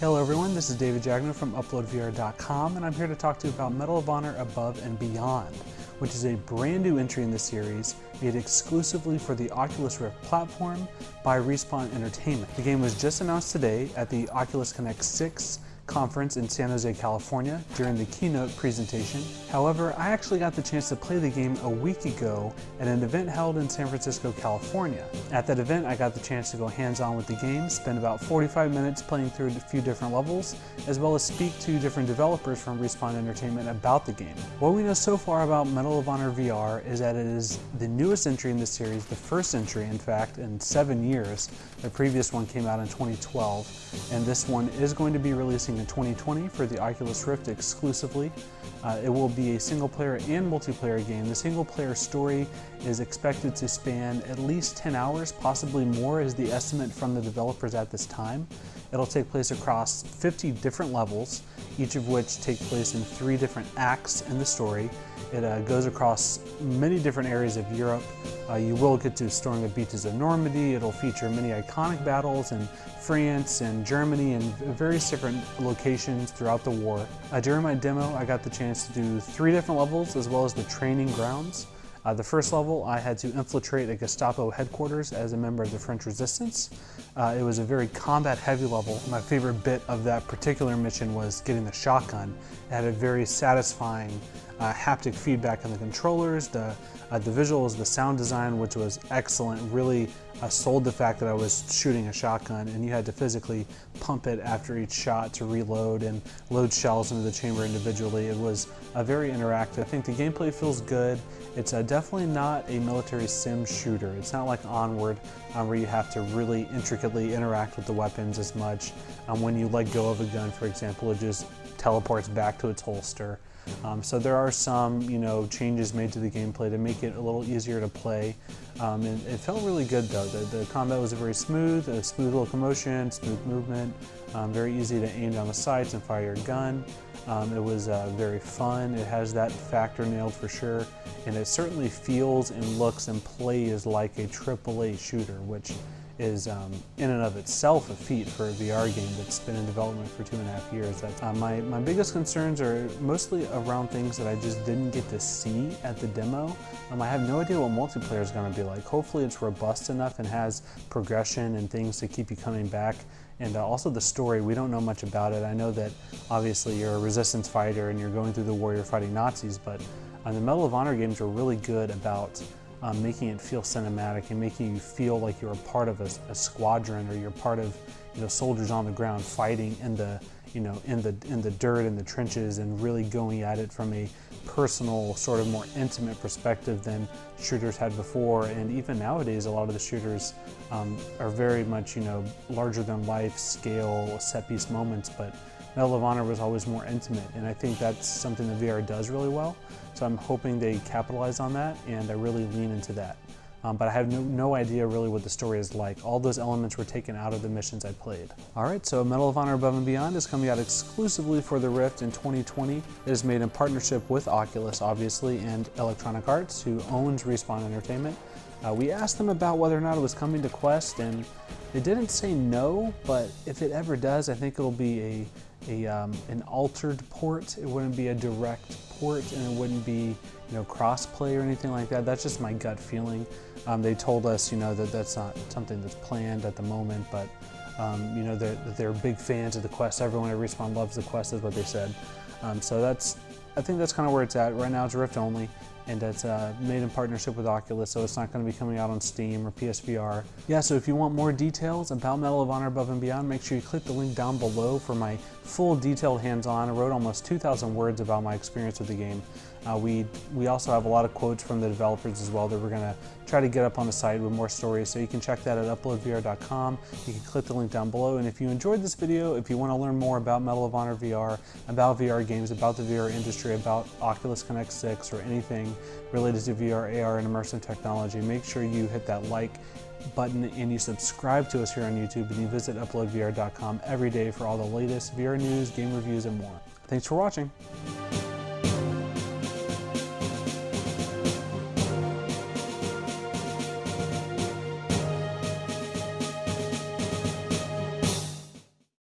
Hello everyone, this is David Jagno from UploadVR.com, and I'm here to talk to you about Medal of Honor Above and Beyond, which is a brand new entry in the series made exclusively for the Oculus Rift platform by Respawn Entertainment. The game was just announced today at the Oculus Connect 6 conference in San Jose, California during the keynote presentation. However, I actually got the chance to play the game a week ago at an event held in San Francisco, California. At that event, I got the chance to go hands-on with the game, spend about 45 minutes playing through a few different levels, as well as speak to different developers from Respawn Entertainment about the game. What we know so far about Medal of Honor VR is that it is the newest entry in the series, the first entry, in fact, in 7 years. The previous one came out in 2012, and this one is going to be releasing in 2020 for the Oculus Rift exclusively. It will be a single player and multiplayer game. The single player story is expected to span at least 10 hours, possibly more is the estimate from the developers at this time. It'll take place across 50 different levels, each of which take place in 3 different acts in the story. It goes across many different areas of Europe. You will get to storm the beaches of Normandy. It'll feature many iconic battles in France and Germany and various different locations throughout the war. During my demo, I got the chance to do 3 different levels as well as the training grounds. The first level, I had to infiltrate a Gestapo headquarters as a member of the French Resistance. It was a very combat-heavy level. My favorite bit of that particular mission was getting the shotgun. It had a very satisfying haptic feedback on the controllers, the visuals, the sound design, which was excellent, really sold the fact that I was shooting a shotgun and you had to physically pump it after each shot to reload and load shells into the chamber individually. It was very interactive. I think the gameplay feels good. It's definitely not a military sim shooter. It's not like Onward where you have to really intricately interact with the weapons as much. When you let go of a gun, for example, it just teleports back to its holster. So there are some, changes made to the gameplay to make it a little easier to play. And it felt really good though. The combat was very smooth, a smooth locomotion, smooth movement, very easy to aim down the sights and fire your gun. It was very fun. It has that factor nailed for sure. And it certainly feels and looks and plays like a AAA shooter, which is in and of itself a feat for a VR game that's been in development for 2.5 years. My biggest concerns are mostly around things that I just didn't get to see at the demo. I have no idea what multiplayer is going to be like. Hopefully it's robust enough and has progression and things to keep you coming back. And also the story, we don't know much about it. I know that obviously you're a resistance fighter and you're going through the war, you're fighting Nazis, but the Medal of Honor games are really good about making it feel cinematic and making you feel like you're a part of a squadron, or you're part of soldiers on the ground fighting in the in the dirt, in the trenches, and really going at it from a personal, sort of more intimate perspective than shooters had before. And even nowadays, a lot of the shooters are very much larger than life scale set piece moments, but Medal of Honor was always more intimate, and I think that's something that VR does really well. So I'm hoping they capitalize on that, and I really lean into that. But I have no idea really what the story is like. All those elements were taken out of the missions I played. All right, so Medal of Honor Above and Beyond is coming out exclusively for the Rift in 2020. It is made in partnership with Oculus, obviously, and Electronic Arts, who owns Respawn Entertainment. We asked them about whether or not it was coming to Quest, and they didn't say no, but if it ever does, I think it'll be an altered port. It wouldn't be a direct port, and it wouldn't be cross-play or anything like that. That's just my gut feeling. They told us that that's not something that's planned at the moment, but they're big fans of the Quest. Everyone at Respawn loves the Quest, is what they said. So I think that's kind of where it's at. Right now it's Rift only, and it's made in partnership with Oculus, so it's not going to be coming out on Steam or PSVR. Yeah, so if you want more details about Medal of Honor Above and Beyond, make sure you click the link down below for my full detailed hands-on. I wrote almost 2,000 words about my experience with the game. We also have a lot of quotes from the developers as well that we're going to try to get up on the site with more stories, so you can check that at uploadvr.com. You can click the link down below, and if you enjoyed this video, if you want to learn more about Medal of Honor VR, about VR games, about the VR industry, about Oculus Connect 6, or anything related to VR, AR, and immersive technology, make sure you hit that like button and you subscribe to us here on YouTube, and you visit uploadvr.com every day for all the latest VR news, game reviews, and more. Thanks for watching.